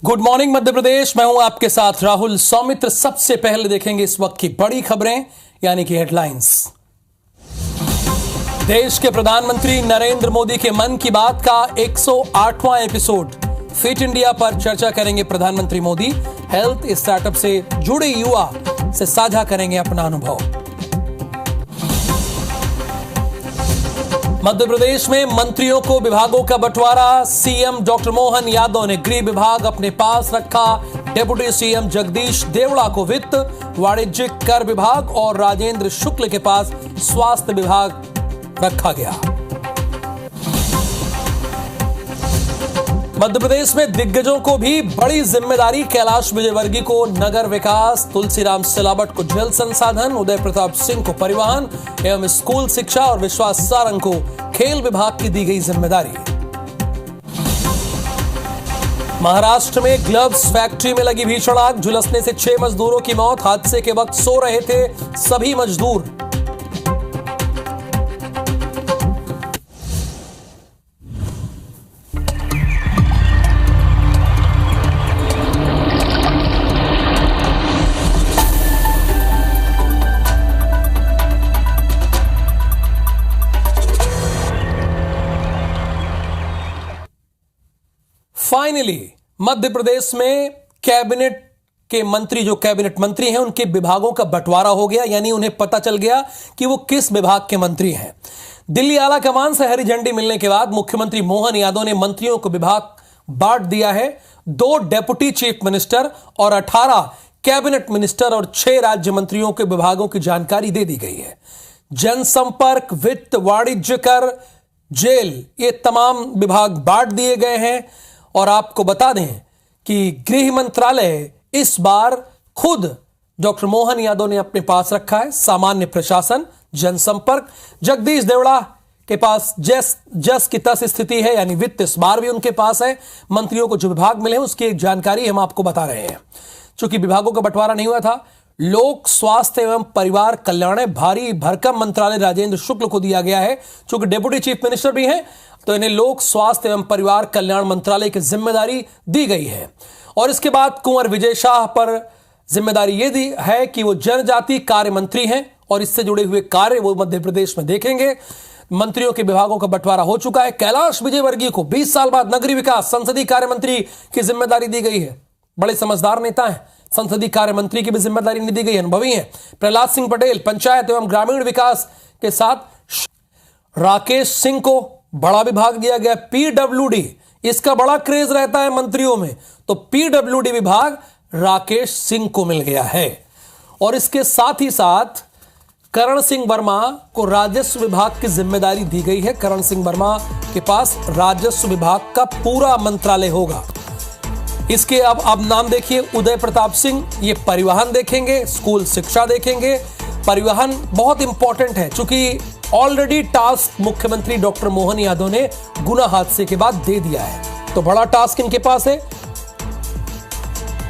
Good morning Madhya Pradesh. मैं हूं आपके साथ राहुल सौमित्र। सबसे पहले देखेंगे इस वक्त की बड़ी खबरें यानी कि हेडलाइंस। देश के प्रधानमंत्री नरेंद्र मोदी के मन की बात का 108वां एपिसोड। फिट इंडिया पर चर्चा करेंगे प्रधानमंत्री मोदी। हेल्थ स्टार्टअप से जुड़े युवा से साझा करेंगे अपना अनुभव। मध्य प्रदेश में मंत्रियों को विभागों का बंटवारा। सीएम डॉक्टर मोहन यादव ने गृह विभाग अपने पास रखा। डेप्यूटी सीएम जगदीश देवड़ा को वित्त, वाणिज्यिक, कर विभाग और राजेंद्र शुक्ल के पास स्वास्थ्य विभाग रखा गया। मध्य प्रदेश में दिग्गजों को भी बड़ी जिम्मेदारी। कैलाश विजयवर्गीय को नगर विकास, तुलसीराम सिलावट को जल संसाधन, उदय प्रताप सिंह को परिवहन एवं स्कूल शिक्षा और विश्वास सारंग को खेल विभाग की दी गई जिम्मेदारी। महाराष्ट्र में ग्लव्स फैक्ट्री में लगी भीषण आग। झुलसने से 6 मजदूरों की मौत। हादसे के वक्त सो रहे थे सभी मजदूर। फाइनली मध्य प्रदेश में कैबिनेट के मंत्री, जो कैबिनेट मंत्री हैं, उनके विभागों का बंटवारा हो गया। यानी उन्हें पता चल गया कि वो किस विभाग के मंत्री हैं। दिल्ली आला कमान से हरी झंडी मिलने के बाद मुख्यमंत्री मोहन यादव ने मंत्रियों को विभाग बांट दिया है। 2 डेप्यूटी चीफ मिनिस्टर और 18 कैबिनेट मिनिस्टर और 6 राज्य मंत्रियों के विभागों की जानकारी दे दी गई है। जनसंपर्क, वित्त, वाणिज्य, कर, जेल, ये तमाम विभाग बांट दिए गए हैं। और आपको बता दें कि गृह मंत्रालय इस बार खुद डॉक्टर मोहन यादव ने अपने पास रखा है। सामान्य प्रशासन, जनसंपर्क जगदीश देवड़ा के पास जस की तस स्थिति है, यानी वित्त इस बार भी उनके पास है। मंत्रियों को जो विभाग मिले उसकी एक जानकारी हम आपको बता रहे हैं। चूंकि विभागों का बंटवारा नहीं हुआ था, लोक स्वास्थ्य एवं परिवार कल्याण भारी भरकम मंत्रालय राजेंद्र शुक्ल को दिया गया है। चूंकि डेप्यूटी चीफ मिनिस्टर भी हैं तो इन्हें लोक स्वास्थ्य एवं परिवार कल्याण मंत्रालय की जिम्मेदारी दी गई है। और इसके बाद कुंवर विजय शाह पर जिम्मेदारी यह दी है कि वो जनजाति कार्य मंत्री हैं और इससे जुड़े हुए कार्य वो मध्य प्रदेश में देखेंगे। मंत्रियों के विभागों का बंटवारा हो चुका है। कैलाश विजयवर्गीय को 20 साल बाद नगरीय विकास, संसदीय कार्य मंत्री की जिम्मेदारी दी गई है। बड़े समझदार नेता हैं। संसदीय कार्य मंत्री की भी जिम्मेदारी नहीं दी गई, अनुभवी हैं। प्रहलाद सिंह पटेल पंचायत एवं ग्रामीण विकास के साथ राकेश सिंह को बड़ा विभाग दिया गया। पीडब्ल्यूडी, इसका बड़ा क्रेज रहता है मंत्रियों में, तो पीडब्ल्यूडी विभाग राकेश सिंह को मिल गया है। और इसके साथ ही साथ करण सिंह वर्मा को राजस्व विभाग की जिम्मेदारी दी गई है। करण सिंह वर्मा के पास राजस्व विभाग का पूरा मंत्रालय होगा। इसके अब नाम देखिए, उदय प्रताप सिंह, ये परिवहन देखेंगे, स्कूल शिक्षा देखेंगे। परिवहन बहुत इंपॉर्टेंट है चूंकि ऑलरेडी टास्क मुख्यमंत्री डॉक्टर मोहन यादव ने गुना हादसे के बाद दे दिया है, तो बड़ा टास्क इनके पास है।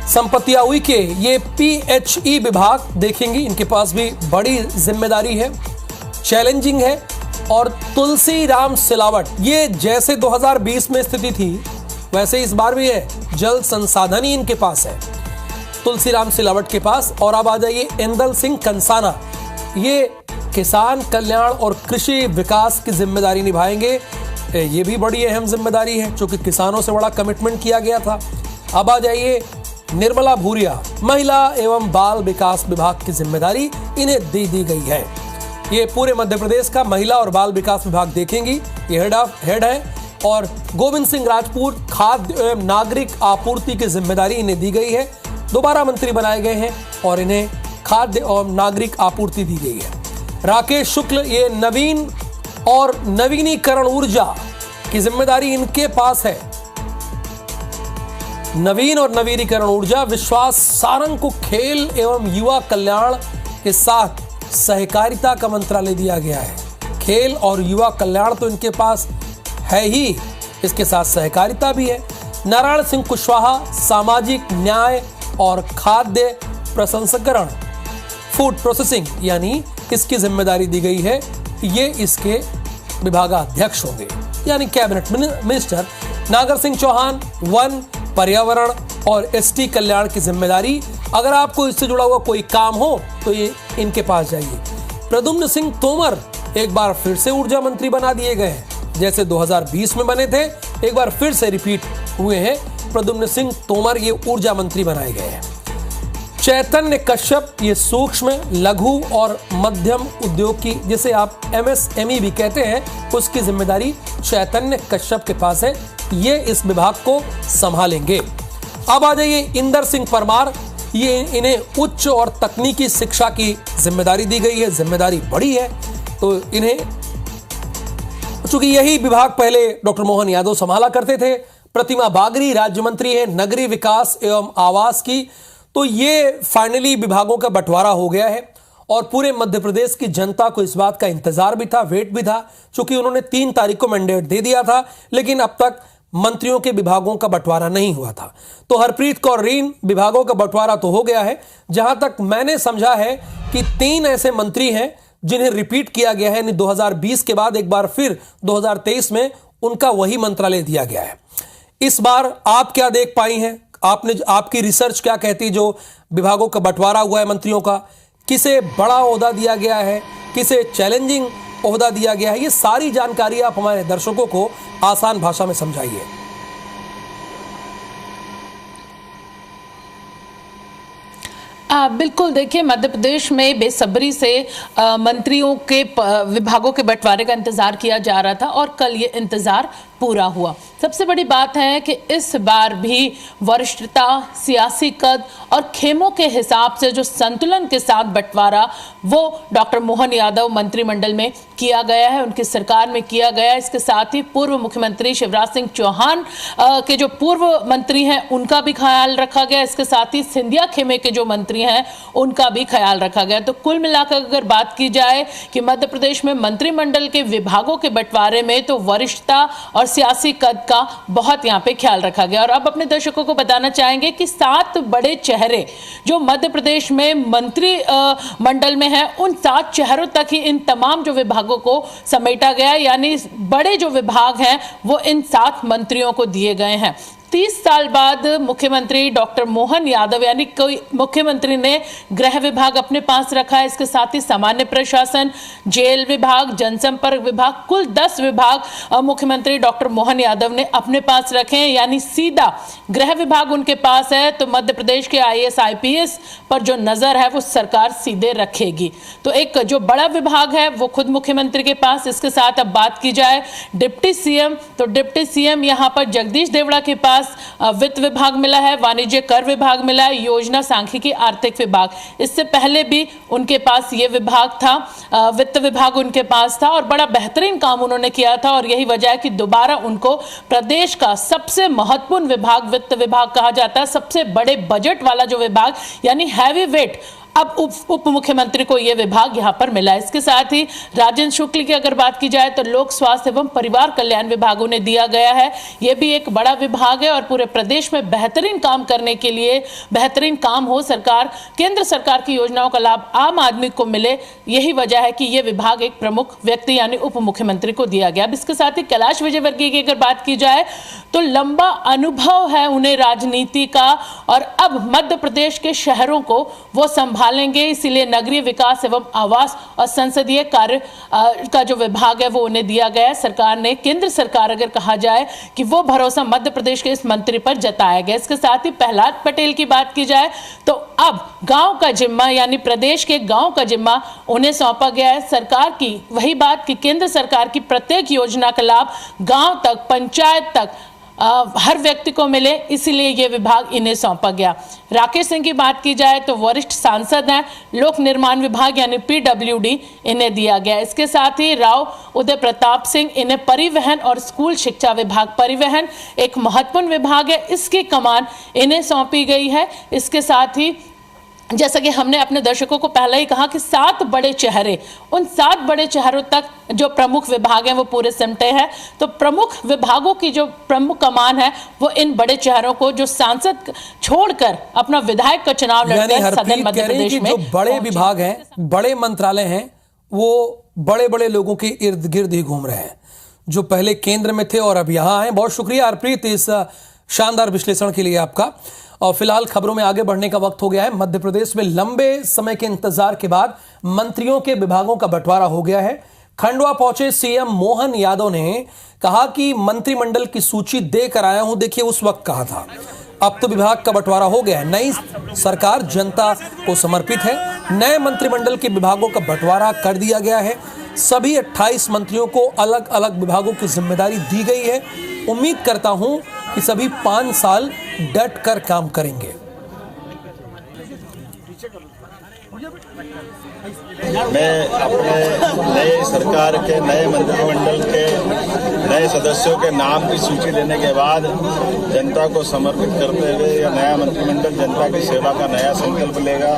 संपत्तियां हुई के ये पीएचई विभाग देखेंगे, इनके पास भी बड़ी जिम्मेदारी है, चैलेंजिंग है। और तुलसीराम सिलावट, ये जैसे 2020 में स्थिति थी वैसे इस बार भी है। जल संसाधन ही इनके पास है तुलसीराम सिलावट के पास। और अब आ जाइए इंदल सिंह कंसाना, ये किसान कल्याण और कृषि विकास की जिम्मेदारी निभाएंगे। ये भी बड़ी अहम जिम्मेदारी है क्योंकि किसानों से बड़ा कमिटमेंट किया गया था। अब आ जाइए निर्मला भूरिया, महिला एवं बाल विकास विभाग की जिम्मेदारी इन्हें दी गई है। ये पूरे मध्य प्रदेश का महिला और बाल विकास विभाग देखेंगी, ये हेड है। और गोविंद सिंह राजपूत खाद्य एवं नागरिक आपूर्ति की जिम्मेदारी इन्हें दी गई है। दोबारा मंत्री बनाए गए हैं और इन्हें खाद्य और नागरिक आपूर्ति दी गई है। राकेश शुक्ल, ये नवीन और नवीनीकरण ऊर्जा की जिम्मेदारी इनके पास है। नवीन और नवीनीकरण ऊर्जा। विश्वास सारंग को खेल एवं युवा कल्याण के साथ सहकारिता का मंत्रालय दिया गया है। खेल और युवा कल्याण तो इनके पास है ही, इसके साथ सहकारिता भी है। नारायण सिंह कुशवाहा सामाजिक न्याय और खाद्य प्रसंस्करण, फूड प्रोसेसिंग, यानी इसकी जिम्मेदारी दी गई है। ये इसके विभागाध्यक्ष होंगे यानी कैबिनेट मिनिस्टर। नागर सिंह चौहान वन, पर्यावरण, और एसटी कल्याण की जिम्मेदारी। अगर आपको इससे जुड़ा हुआ कोई काम हो तो ये इनके पास जाइए। प्रद्युम्न सिंह तोमर एक बार फिर से ऊर्जा मंत्री बना दिए गए हैं। जैसे 2020 में बने थे, एक बार फिर से रिपीट हुए हैं। प्रद्युम्न सिंह तोमर ये ऊर्जा मंत्री बनाए गए हैं। चैतन्य कश्यप ये सूक्ष्म, लघु और मध्यम उद्योग की, जिसे आप MSME भी कहते हैं, उसकी जिम्मेदारी चैतन्य कश्यप के पास है। ये इस विभाग को संभालेंगे। अब आ जाइए इंदर सिंह परमार। ये इन्हें उच्च और तकनीकी शिक्षा की जिम्मेदारी दी गई है। जिम्मेदारी बड़ी है, तो इन्हें, चूंकि यही विभाग पहले डॉक्टर मोहन यादव संभाला करते थे। प्रतिमा बागरी राज्य मंत्री है नगरीय विकास एवं आवास की। तो ये फाइनली विभागों का बंटवारा हो गया है और पूरे मध्य प्रदेश की जनता को इस बात का इंतजार भी था, वेट भी था, क्योंकि उन्होंने 3 तारीख को मैंडेट दे दिया था, लेकिन अब तक मंत्रियों के विभागों का बंटवारा नहीं हुआ था। तो हरप्रीत कौर रीन विभागों का बंटवारा तो हो गया है। जहां तक मैंने समझा है कि 3 ऐसे मंत्री हैं जिन्हें रिपीट किया गया है, यानी 2020 के बाद एक बार फिर 2023 में उनका वही मंत्रालय दिया गया है। इस बार आप क्या देख पाई हैं? आपकी रिसर्च क्या कहती, जो विभागों का बंटवारा हुआ है मंत्रियों का, किसे बड़ा ओहदा दिया गया है, किसे चैलेंजिंग ओहदा दिया गया है? ये सारी जानकारी आप हमारे दर्शकों को आसान भाषा में समझाइए। बिल्कुल, देखिए मध्य प्रदेश में बेसब्री से मंत्रियों के विभागों के बंटवारे का इंतजार किया जा रहा था और कल ये इंतजार पूरा हुआ। सबसे बड़ी बात है कि इस बार भी वरिष्ठता, सियासी कद और खेमों के हिसाब से जो संतुलन के साथ बंटवारा वो डॉक्टर मोहन यादव मंत्रिमंडल में किया गया है, उनकी सरकार में किया गया है। इसके साथ ही पूर्व मुख्यमंत्री शिवराज सिंह चौहान के जो पूर्व मंत्री हैं उनका भी ख्याल रखा गया। इसके साथ ही सिंधिया खेमे के जो मंत्री हैं उनका भी ख्याल रखा गया। तो कुल मिलाकर अगर बात की जाए कि मध्य प्रदेश में मंत्रिमंडल के विभागों के बंटवारे में तो वरिष्ठता और सियासी कद का बहुत यहां पे ख्याल रखा गया। और अब अपने दर्शकों को बताना चाहेंगे कि 7 बड़े चेहरे जो मध्य प्रदेश में मंत्री मंडल में हैं, उन 7 चेहरों तक ही इन तमाम जो विभागों को समेटा गया, यानी बड़े जो विभाग हैं वो इन 7 मंत्रियों को दिए गए हैं। 30 साल बाद मुख्यमंत्री डॉक्टर मोहन यादव, यानी कोई मुख्यमंत्री ने गृह विभाग अपने पास रखा है। इसके साथ ही सामान्य प्रशासन, जेल विभाग, जनसंपर्क विभाग, कुल 10 विभाग मुख्यमंत्री डॉक्टर मोहन यादव ने अपने पास रखे हैं, यानी सीधा गृह विभाग उनके पास है। तो मध्य प्रदेश के IAS IPS पर जो नजर है वो सरकार सीधे रखेगी। तो एक जो बड़ा विभाग है वो खुद मुख्यमंत्री के पास। इसके साथ अब बात की जाए डिप्टी सीएम, तो डिप्टी सीएम यहाँ पर जगदीश देवड़ा के पास वित्त विभाग मिला है, वाणिज्य कर विभाग मिला है, योजना सांख्यिकी आर्थिक विभाग। इससे पहले भी उनके पास ये विभाग था, वित्त विभाग उनके पास था और बड़ा बेहतरीन काम उन्होंने किया था। और यही वजह है कि दोबारा उनको प्रदेश का सबसे महत्वपूर्ण विभाग वित्त विभाग कहा जाता है। सबसे बड़े बजट वाला जो विभाग, यानी हैवी वेट, अब उप मुख्यमंत्री को यह विभाग यहां पर मिला है। इसके साथ ही राजेंद्र शुक्ल की अगर बात की जाए तो लोक स्वास्थ्य एवं परिवार कल्याण विभाग उन्हें दिया गया है। यह भी एक बड़ा विभाग है और पूरे प्रदेश में बेहतरीन काम करने के लिए, बेहतरीन काम हो, सरकार, केंद्र सरकार की योजनाओं का लाभ आम आदमी को मिले, यही वजह है कि यह विभाग एक प्रमुख व्यक्ति यानी उप मुख्यमंत्री को दिया गया। अब इसके साथ ही कैलाश विजयवर्गीय की अगर बात की जाए तो लंबा अनुभव है उन्हें राजनीति का और अब मध्य प्रदेश के शहरों को वो संभालेंगे। इसीलिए नगरीय विकास एवं आवास और संसदीय कार्य का जो विभाग है वो उन्हें दिया गया है। सरकार ने, केंद्र सरकार अगर कहा जाए कि वो भरोसा मध्य प्रदेश के इस मंत्री पर जताया गया। इसके साथ ही प्रहलाद पटेल की बात की जाए तो अब गांव का जिम्मा, यानी प्रदेश के गांव का जिम्मा उन्हें सौंपा गया है। सरकार की वही बात कि केंद्र सरकार की प्रत्येक योजना का लाभ गांव तक, पंचायत तक हर व्यक्ति को मिले, इसीलिए यह विभाग इन्हें सौंपा गया। राकेश सिंह की बात की जाए तो वरिष्ठ सांसद हैं, लोक निर्माण विभाग यानी PWD इन्हें दिया गया। इसके साथ ही राव उदय प्रताप सिंह, इन्हें परिवहन और स्कूल शिक्षा विभाग, परिवहन एक महत्वपूर्ण विभाग है, इसकी कमान इन्हें सौंपी गई है। इसके साथ ही जैसा कि हमने अपने दर्शकों को पहले ही कहा कि 7 बड़े चेहरे, उन 7 बड़े चेहरों तक जो प्रमुख विभाग हैं वो पूरे सिमटे हैं। तो प्रमुख विभागों की जो प्रमुख कमान है वो इन बड़े चेहरों को, जो सांसद छोड़कर अपना विधायक का चुनाव लड़ते हैं सदन मध्य प्रदेश में, जो बड़े विभाग हैं, बड़े मंत्रालय हैं, वो बड़े बड़े लोगों के इर्द गिर्द ही घूम रहे हैं, जो पहले केंद्र में थे और अब यहां हैं। बहुत शुक्रिया हरप्रीत इस शानदार विश्लेषण के लिए आपका। और फिलहाल खबरों में आगे बढ़ने का वक्त हो गया है। मध्य प्रदेश में लंबे समय के इंतजार के बाद मंत्रियों के विभागों का बंटवारा हो गया है। खंडवा पहुंचे सीएम मोहन यादव ने कहा कि मंत्रिमंडल की सूची देकर आया हूं। देखिए उस वक्त कहा था, अब तो विभाग का बंटवारा हो गया है। नई सरकार जनता को समर्पित है। नए मंत्रिमंडल के विभागों का बंटवारा कर दिया गया है। सभी 28 मंत्रियों को अलग अलग विभागों की जिम्मेदारी दी गई है। उम्मीद करता हूं कि सभी 5 साल डट कर काम करेंगे। मैं अपने नए सरकार के नए मंत्रिमंडल के नए सदस्यों के नाम की सूची देने के बाद जनता को समर्पित करते हुए यह नया मंत्रिमंडल जनता की सेवा का नया संकल्प लेगा।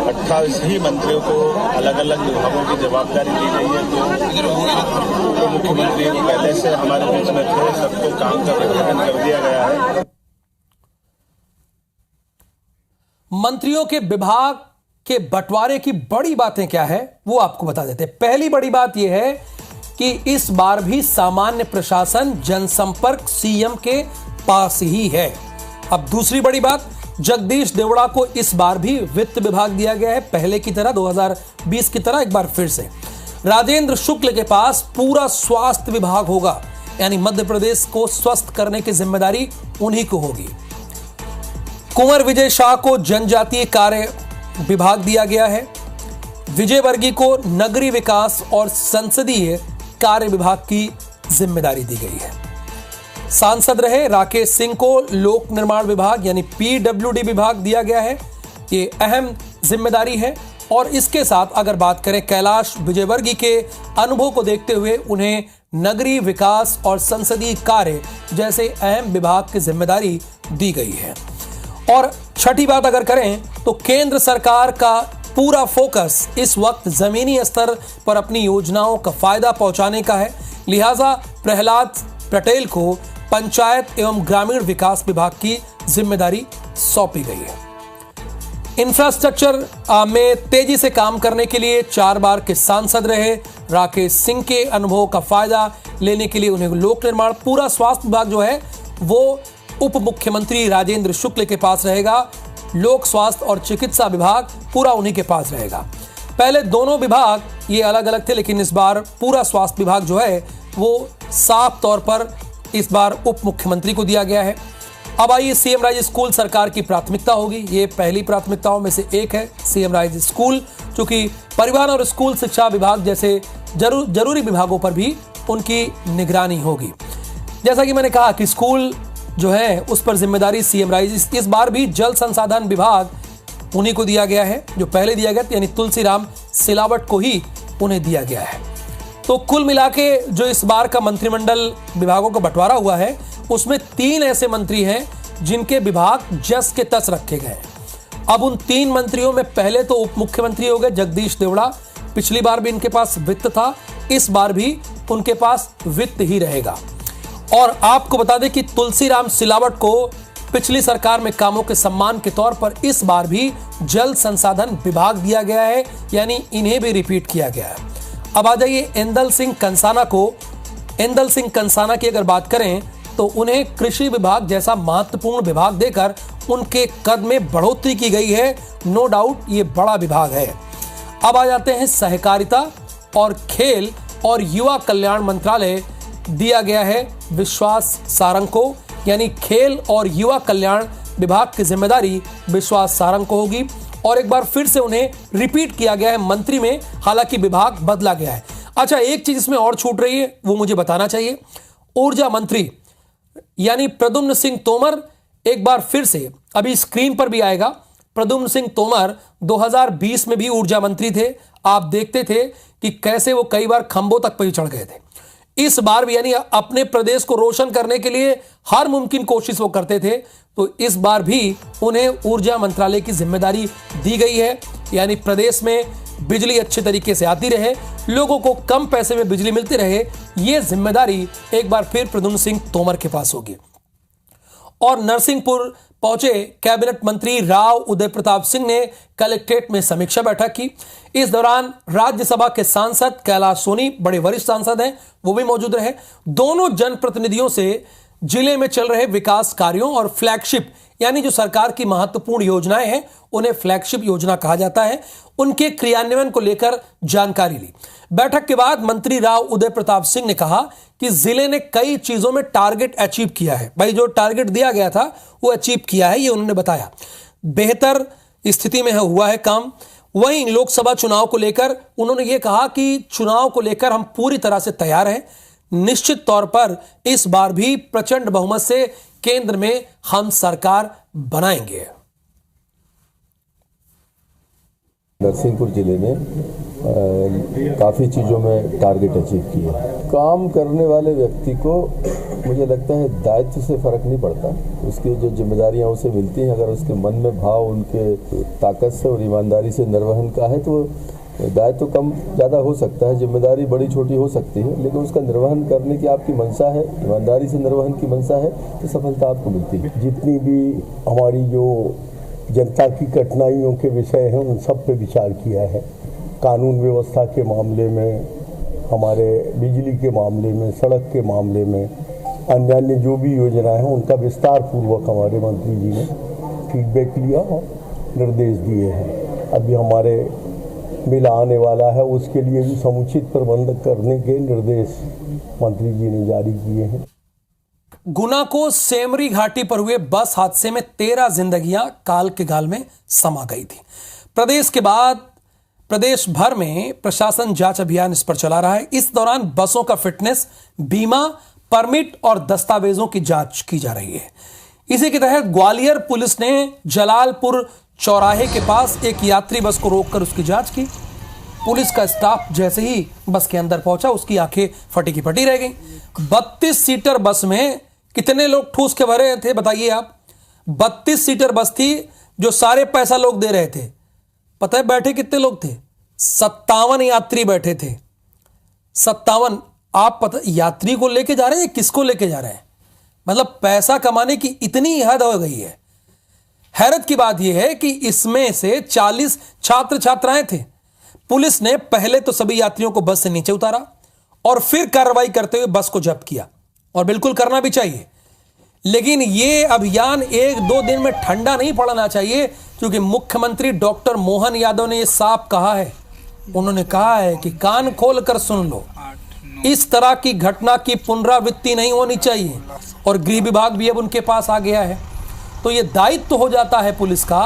28 ही मंत्रियों को अलग अलग विभागों की जवाबदारी दी गई है। जो मुख्यमंत्री पहले से हमारे बीच में थे, सबको काम का विभाजन कर दिया गया है। मंत्रियों के विभाग के बंटवारे की बड़ी बातें क्या है वो आपको बता देते हैं। पहली बड़ी बात यह है कि इस बार भी सामान्य प्रशासन जनसंपर्क सीएम के पास ही है। अब दूसरी बड़ी बात, जगदीश देवड़ा को इस बार भी वित्त विभाग दिया गया है। पहले की तरह 2020 की तरह एक बार फिर से राजेंद्र शुक्ल के पास पूरा स्वास्थ्य विभाग होगा, यानी मध्य प्रदेश को स्वस्थ करने की जिम्मेदारी उन्हीं को होगी। कुंवर विजय शाह को जनजातीय कार्य विभाग दिया गया है। विजय वर्गीय को नगरीय विकास और संसदीय कार्य विभाग की जिम्मेदारी दी गई है। सांसद रहे राकेश सिंह को लोक निर्माण विभाग यानी पीडब्ल्यूडी विभाग दिया गया है। ये अहम जिम्मेदारी है। और इसके साथ अगर बात करें कैलाश विजयवर्गीय के अनुभव को देखते हुए उन्हें नगरीय विकास और संसदीय कार्य जैसे अहम विभाग की जिम्मेदारी दी गई है। और छठी बात अगर करें तो केंद्र सरकार का पूरा फोकस इस वक्त जमीनी स्तर पर अपनी योजनाओं का फायदा पहुंचाने का है। लिहाजा प्रहलाद पटेल को पंचायत एवं ग्रामीण विकास विभाग की जिम्मेदारी सौंपी गई है। इंफ्रास्ट्रक्चर में तेजी से काम करने के लिए 4 बार के सांसद रहे राकेश सिंह के अनुभव का फायदा लेने के लिए उन्हें लोक निर्माण, पूरा स्वास्थ्य विभाग जो है वो उप मुख्यमंत्री राजेंद्र शुक्ल के पास रहेगा। लोक स्वास्थ्य और चिकित्सा विभाग पूरा उन्हीं के पास रहेगा। पहले दोनों विभाग ये अलग अलग थे, लेकिन इस बार पूरा स्वास्थ्य विभाग जो है वो साफ तौर पर इस बार उप मुख्यमंत्री को दिया गया है। अब आइए सीएम राइज स्कूल सरकार की प्राथमिकता होगी। ये पहली प्राथमिकताओं में से एक है सीएम राइज स्कूल, चूंकि परिवहन और स्कूल शिक्षा विभाग जैसे जरूरी विभागों पर भी उनकी निगरानी होगी। जैसा कि मैंने कहा कि स्कूल जो है उस पर जिम्मेदारी सीएम राइज, इस बार भी जल संसाधन विभाग उन्हीं को दिया गया है जो पहले दिया गया, यानी तुलसीराम सिलावट को ही उन्हें दिया गया है। तो कुल मिला के जो इस बार का मंत्रिमंडल विभागों का बंटवारा हुआ है उसमें 3 ऐसे मंत्री हैं जिनके विभाग जस के तस रखे गए। अब उन 3 मंत्रियों में पहले तो उप मुख्यमंत्री हो गए जगदीश देवड़ा। पिछली बार भी इनके पास वित्त था, इस बार भी उनके पास वित्त ही रहेगा। और आपको बता दें कि तुलसीराम सिलावट को पिछली सरकार में कामों के सम्मान के तौर पर इस बार भी जल संसाधन विभाग दिया गया है, यानी इन्हें भी रिपीट किया गया है। अब आ जाइए इंदल सिंह कंसाना को। इंदल सिंह कंसाना की अगर बात करें तो उन्हें कृषि विभाग जैसा महत्वपूर्ण विभाग देकर उनके कद में बढ़ोतरी की गई है। नो डाउट ये बड़ा विभाग है। अब आ जाते हैं सहकारिता और खेल और युवा कल्याण मंत्रालय दिया गया है विश्वास सारंग को, यानी खेल और युवा कल्याण विभाग की जिम्मेदारी विश्वास सारंग को होगी। और एक बार फिर से उन्हें रिपीट किया गया है मंत्री में, हालांकि विभाग बदला गया है। अच्छा, एक चीज इसमें और छूट रही है वो मुझे बताना चाहिए। ऊर्जा मंत्री यानी प्रद्युम्न सिंह तोमर एक बार फिर से, अभी स्क्रीन पर भी आएगा, प्रद्युम्न सिंह तोमर 2020 में भी ऊर्जा मंत्री थे। आप देखते थे कि कैसे वो कई बार खंभों तक पर ही चढ़ गए थे। इस बार भी यानी अपने प्रदेश को रोशन करने के लिए हर मुमकिन कोशिश वो करते थे, तो इस बार भी उन्हें ऊर्जा मंत्रालय की जिम्मेदारी दी गई है। यानी प्रदेश में बिजली अच्छे तरीके से आती रहे, लोगों को कम पैसे में बिजली मिलती रहे, ये जिम्मेदारी एक बार फिर प्रद्युम्न सिंह तोमर के पास होगी। और नरसिंहपुर पहुंचे कैबिनेट मंत्री राव उदय प्रताप सिंह ने कलेक्ट्रेट में समीक्षा बैठक की। इस दौरान राज्यसभा के सांसद कैलाश सोनी, बड़े वरिष्ठ सांसद हैं, वो भी मौजूद रहे। दोनों जनप्रतिनिधियों से जिले में चल रहे विकास कार्यों और फ्लैगशिप यानी जो सरकार की महत्वपूर्ण योजनाएं हैं उन्हें फ्लैगशिप योजना कहा जाता है, उनके क्रियान्वयन को लेकर जानकारी ली। बैठक के बाद मंत्री राव उदय प्रताप सिंह ने कहा कि जिले ने कई चीजों में टारगेट अचीव किया है। भाई जो टारगेट दिया गया था वो अचीव किया है, ये उन्होंने बताया। बेहतर स्थिति में हुआ है काम। वहीं लोकसभा चुनाव को लेकर उन्होंने ये कहा कि चुनाव को लेकर हम पूरी तरह से तैयार हैं, निश्चित तौर पर इस बार भी प्रचंड बहुमत से केंद्र में हम सरकार बनाएंगे। नरसिंहपुर जिले ने काफ़ी चीज़ों में टारगेट अचीव किए। काम करने वाले व्यक्ति को मुझे लगता है दायित्व से फ़र्क नहीं पड़ता, उसकी जो जिम्मेदारियां उसे मिलती हैं, अगर उसके मन में भाव उनके ताकत से और ईमानदारी से निर्वहन का है तो दायित्व कम ज़्यादा हो सकता है, जिम्मेदारी बड़ी छोटी हो सकती है, लेकिन उसका निर्वहन करने की आपकी मंशा है, ईमानदारी से निर्वहन की मंशा है तो सफलता आपको मिलती है। जितनी भी हमारी जो जनता की कठिनाइयों के विषय हैं उन सब पे विचार किया है। कानून व्यवस्था के मामले में, हमारे बिजली के मामले में, सड़क के मामले में, अन्य जो भी योजनाएं हैं उनका विस्तार पूर्वक हमारे मंत्री जी ने फीडबैक लिया और निर्देश दिए हैं। अभी हमारे मेला आने वाला है, उसके लिए भी समुचित प्रबंध करने के निर्देश मंत्री जी ने जारी किए हैं। गुना को सेमरी घाटी पर हुए बस हादसे में 13 जिंदगियां काल के गाल में समा गई थी। प्रदेश के बाद प्रदेश भर में प्रशासन जांच अभियान इस पर चला रहा है। इस दौरान बसों का फिटनेस, बीमा, परमिट और दस्तावेजों की जांच की जा रही है। इसी के तहत ग्वालियर पुलिस ने जलालपुर चौराहे के पास एक यात्री बस को रोककर उसकी जांच की। पुलिस का स्टाफ जैसे ही बस के अंदर पहुंचा उसकी आंखें फटी की फटी रह गई। 32 सीटर बस में कितने लोग ठूस के भरे थे बताइए आप? 32 सीटर बस थी जो सारे पैसा लोग दे रहे थे। पता है बैठे कितने लोग थे? 57 यात्री बैठे थे। 57। आप पता यात्री को लेके जा रहे हैं, किसको लेके जा रहे हैं? मतलब पैसा कमाने की इतनी हद हो गई है। हैरत की बात यह है कि इसमें से 40 छात्र छात्राएं थे। पुलिस ने पहले तो सभी यात्रियों को बस से नीचे उतारा और फिर कार्रवाई करते हुए बस को जब्त किया, और बिल्कुल करना भी चाहिए। लेकिन यह अभियान 1-2 दिन में ठंडा नहीं पड़ना चाहिए, क्योंकि मुख्यमंत्री डॉक्टर मोहन यादव ने यह साफ कहा है। उन्होंने कहा है कि कान खोलकर सुन लो, इस तरह की घटना की पुनरावृत्ति नहीं होनी चाहिए। और गृह विभाग भी अब उनके पास आ गया है। तो यह दायित्व तो हो जाता है पुलिस का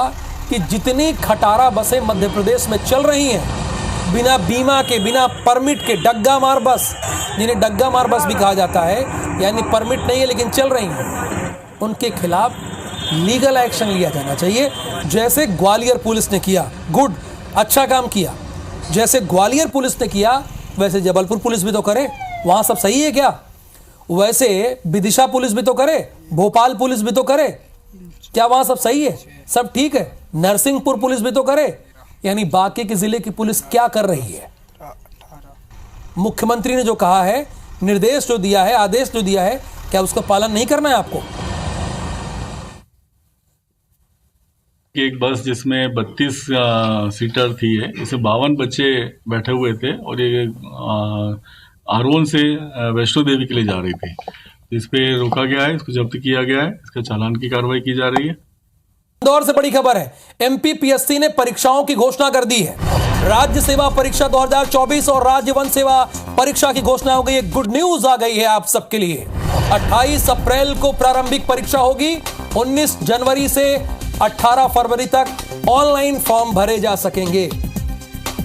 कि जितनी खटारा बसें मध्य प्रदेश में चल रही हैं, बिना बीमा के, बिना परमिट के, डग्गा मार बस, जिन्हें डग्गा मार बस भी कहा जाता है, यानी परमिट नहीं है लेकिन चल रही हैं, उनके खिलाफ लीगल एक्शन लिया जाना चाहिए। जैसे ग्वालियर पुलिस ने किया, गुड, अच्छा काम किया। जैसे ग्वालियर पुलिस ने किया वैसे जबलपुर पुलिस भी तो करे। वहां सब सही है क्या? वैसे विदिशा पुलिस भी तो करे, भोपाल पुलिस भी तो करे। क्या वहां सब सही है? सब ठीक है? नरसिंहपुर पुलिस भी तो करे। यानी बाकी के जिले की पुलिस क्या कर रही है? मुख्यमंत्री ने जो कहा है, निर्देश जो दिया है, आदेश जो दिया है, क्या उसका पालन नहीं करना है आपको? एक बस जिसमें 32 सीटर थी है, इसमें 52 बच्चे बैठे हुए थे और ये आरोन से वैष्णो देवी के लिए जा रही थी। इस पे रोका गया है, इसको जब्त किया गया है, इसका चालान की कार्रवाई की जा रही है। इंदौर से बड़ी खबर है, एमपीपीएससी ने परीक्षाओं की घोषणा कर दी है। राज्य सेवा परीक्षा 2024 और राज्य वन सेवा परीक्षा की घोषणा हो गई है। गुड न्यूज आ गई है आप सबके लिए। 28 अप्रैल को प्रारंभिक परीक्षा होगी। 19 जनवरी से 18 फरवरी तक ऑनलाइन फॉर्म भरे जा सकेंगे।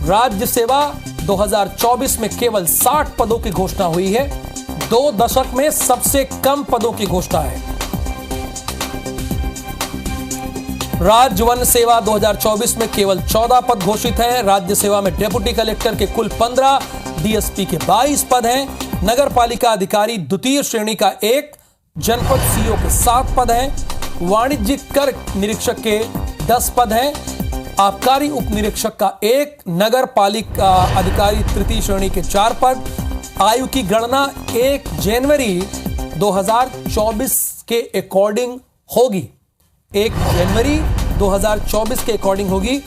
राज्य सेवा 2024 में केवल 60 पदों की घोषणा हुई है। 2 दशक में सबसे कम पदों की घोषणा है। राज्य वन सेवा 2024 में केवल 14 पद घोषित हैं। राज्य सेवा में डेप्यूटी कलेक्टर के कुल 15, डीएसपी के 22 पद हैं। नगर पालिका अधिकारी द्वितीय श्रेणी का 1, जनपद सीओ के 7 पद हैं। वाणिज्यिक कर निरीक्षक के 10 पद हैं। आबकारी उप निरीक्षक का 1, नगर पालिका अधिकारी तृतीय श्रेणी के 4 पद। आयु की गणना 1 जनवरी 2024 के अकॉर्डिंग होगी। 1 जनवरी 2024 के अकॉर्डिंग होगी।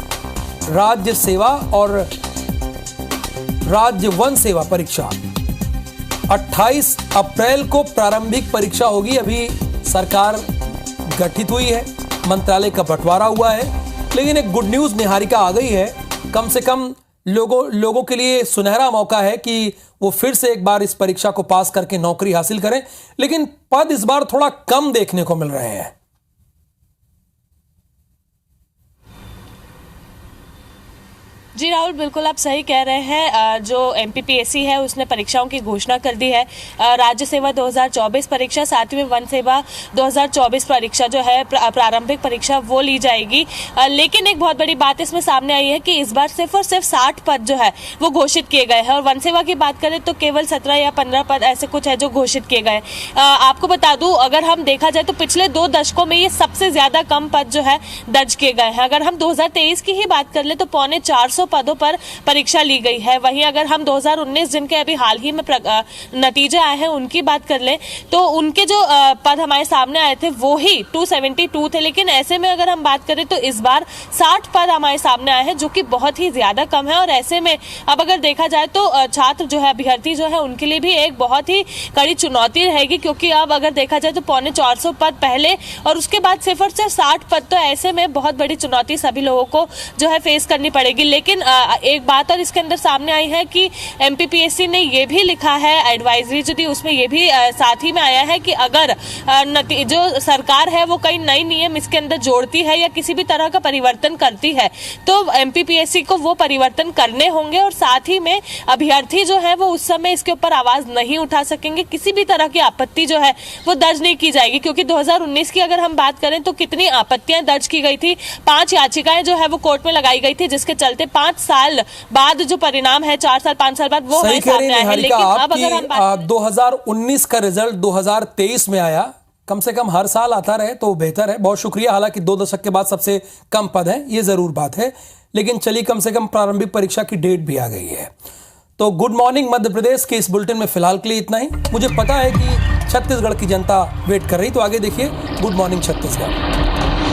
राज्य सेवा और राज्य वन सेवा परीक्षा 28 अप्रैल को प्रारंभिक परीक्षा होगी। अभी सरकार गठित हुई है, मंत्रालय का बंटवारा हुआ है। लेकिन एक गुड न्यूज निहारिका आ गई है, कम से कम लोगों के लिए सुनहरा मौका है कि वो फिर से एक बार इस परीक्षा को पास करके नौकरी हासिल करें। लेकिन पद इस बार थोड़ा कम देखने को मिल रहे हैं। जी राहुल, बिल्कुल आप सही कह रहे हैं। जो एमपीपीएससी है उसने परीक्षाओं की घोषणा कर दी है। राज्य सेवा 2024 परीक्षा, साथ में वन सेवा 2024 परीक्षा जो है प्रारंभिक परीक्षा वो ली जाएगी। लेकिन एक बहुत बड़ी बात इसमें सामने आई है कि इस बार सिर्फ और सिर्फ 60 पद जो है वो घोषित किए गए हैं और वन सेवा की बात करें तो केवल 17 या 15 पद ऐसे कुछ है जो घोषित किए गए। आपको बता दूं, अगर हम देखा जाए तो पिछले 2 दशकों में ये सबसे ज्यादा कम पद जो है दर्ज किए गए हैं। अगर हम 2023 की ही बात कर ले तो 450 पदों पर परीक्षा ली गई है। वहीं अगर हम 2019 जिनके अभी हाल ही में नतीजे आए हैं उनकी बात कर लें तो उनके जो पद हमारे सामने आए थे वो ही 272 थे। लेकिन ऐसे में अगर हम बात करें तो इस बार 60 पद हमारे सामने आए हैं, जो कि बहुत ही ज्यादा कम है। और ऐसे में अब अगर देखा जाए तो छात्र जो है, अभ्यर्थी जो है, उनके लिए भी एक बहुत ही कड़ी चुनौती रहेगी, क्योंकि अब अगर देखा जाए तो 450 पद पहले और उसके बाद सिर्फ और सिर्फ 60 पद, तो ऐसे में बहुत बड़ी चुनौती सभी लोगों को जो है फेस करनी पड़ेगी। लेकिन एक बात और इसके अंदर सामने आई है कि एमपीपीएससी ने ये भी लिखा है एडवाइजरी जो थी उसमें ये भी साथ ही में आया है कि अगर जो सरकार है वो कई नए नियम इसके अंदर जोड़ती है या किसी भी तरह का परिवर्तन करती है तो एमपीपीएससी को वो परिवर्तन करने होंगे और साथ ही में अभ्यर्थी जो है वो उस समय इसके ऊपर आवाज नहीं उठा सकेंगे। किसी भी तरह की आपत्ति जो है वो दर्ज नहीं की जाएगी, क्योंकि 2019 की अगर हम बात करें तो कितनी आपत्तियां दर्ज की गई थी। 5 याचिकाएं जो है वो कोर्ट में लगाई गई थी, जिसके चलते 5 साल बाद जो परिणाम है, 4 साल 5 साल बाद वो हमारे सामने आया है। लेकिन अब अगर हम 2019 का रिजल्ट 2023 में आया, कम से कम हर साल आता रहे तो बेहतर है। बहुत शुक्रिया। हालांकि 2 दशक के बाद सबसे कम पद है, ये जरूर बात है, लेकिन चलिए कम से कम प्रारंभिक परीक्षा की डेट भी आ गई है। तो गुड मॉर्निंग मध्य प्रदेश के इस बुलेटिन में फिलहाल के लिए इतना ही। मुझे पता है कि छत्तीसगढ़ की जनता वेट कर रही, तो आगे देखिए गुड मॉर्निंग छत्तीसगढ़।